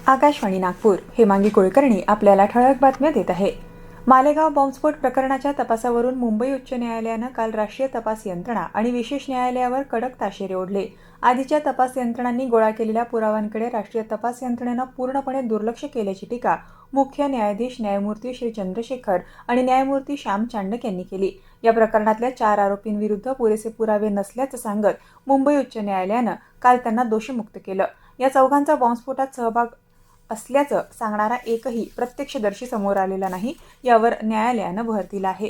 आकाशवाणी नागपूर हेमांगी कुलकर्णी आपल्याला ठळक बातम्या देत आहे. मालेगाव बॉम्बस्फोट प्रकरणाच्या तपासावरून मुंबई उच्च न्यायालयानं काल राष्ट्रीय तपास यंत्रणा आणि विशेष न्यायालयावर कडक ताशेरे ओढले. आधीच्या तपास यंत्रणांनी गोळा केलेल्या पुराव्यांकडे राष्ट्रीय तपास यंत्रणेनं पूर्णपणे दुर्लक्ष केल्याची टीका मुख्य न्यायाधीश न्यायमूर्ती श्री चंद्रशेखर आणि न्यायमूर्ती श्याम चांडक यांनी केली. या प्रकरणातल्या 4 आरोपींविरुद्ध पुरेसे पुरावे नसल्याचं सांगत मुंबई उच्च न्यायालयानं काल त्यांना दोषमुक्त केलं. या चौघांचा बॉम्बस्फोटात सहभाग असल्याचं सांगणारा एकही प्रत्यक्षदर्शी समोर आलेला नाही, यावर न्यायालयानं भर दिला आहे.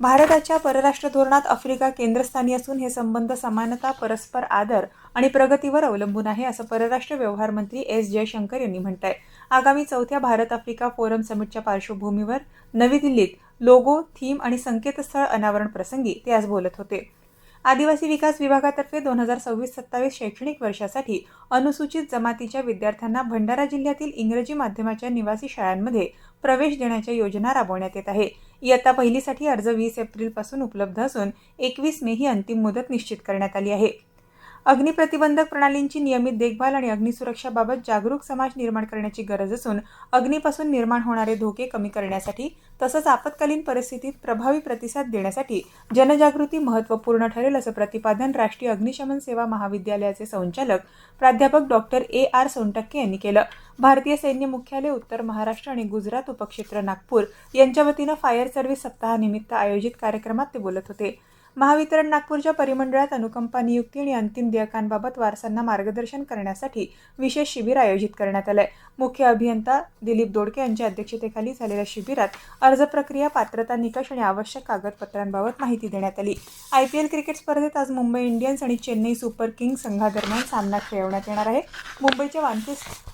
भारताच्या परराष्ट्र धोरणात आफ्रिका केंद्रस्थानी असून हे संबंध समानता, परस्पर आदर आणि प्रगतीवर अवलंबून आहे, असं परराष्ट्र व्यवहार मंत्री एस जयशंकर यांनी म्हटलंय. आगामी 4थ्या भारत-आफ्रिका फोरम समिटच्या पार्श्वभूमीवर नवी दिल्लीत लोगो, थीम आणि संकेतस्थळ अनावरण प्रसंगी ते आज बोलत होते. आदिवासी विकास विभागातर्फे 2026-27 शैक्षणिक वर्षासाठी अनुसूचित जमातीच्या विद्यार्थ्यांना भंडारा जिल्ह्यातील इंग्रजी माध्यमाच्या निवासी शाळांमध्ये प्रवेश देण्याच्या योजना राबवण्यात येत आहे. इयत्ता पहिलीसाठी अर्ज 20 एप्रिलपासून उपलब्ध असून 21 मे ही अंतिम मुदत निश्चित करण्यात आली आहे. अग्निप्रतिबंधक प्रणालींची नियमित देखभाल आणि अग्निसुरक्षाबाबत जागरूक समाज निर्माण करण्याची गरज असून अग्नीपासून निर्माण होणारे धोके कमी करण्यासाठी तसंच आपत्कालीन परिस्थितीत प्रभावी प्रतिसाद देण्यासाठी जनजागृती महत्त्वपूर्ण ठरेल, असं प्रतिपादन राष्ट्रीय अग्निशमन सेवा महाविद्यालयाचे संचालक प्राध्यापक डॉक्टर AR सोनटक्के यांनी केलं. भारतीय सैन्य मुख्यालय, उत्तर महाराष्ट्र आणि गुजरात उपक्षेत्र नागपूर यांच्या वतीनं फायर सर्व्हिस सप्ताहानिमित्त आयोजित कार्यक्रमात ते बोलत होते. महावितरण नागपूरच्या परिमंडळात अनुकंपा नियुक्ती आणि अंतिम देयकांबाबत वारसांना मार्गदर्शन करण्यासाठी विशेष शिबिर आयोजित करण्यात आलंय. मुख्य अभियंता दिलीप दोडके यांच्या अध्यक्षतेखाली झालेल्या शिबिरात अर्ज प्रक्रिया, पात्रता निकष आणि आवश्यक कागदपत्रांबाबत माहिती देण्यात आली. IPL क्रिकेट स्पर्धेत आज मुंबई इंडियन्स आणि चेन्नई सुपर किंग्स संघादरम्यान सामना खेळवण्यात येणार आहे. मुंबईच्या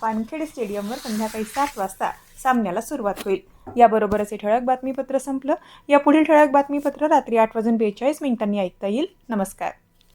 वानखेडे स्टेडियमवर संध्याकाळी 7 वाजता सामन्याला सुरुवात होईल. याबरोबरच हे ठळक बातमीपत्र संपलं. या पुढील ठळक बातमीपत्र रात्री 8:42 ऐकता येईल. नमस्कार.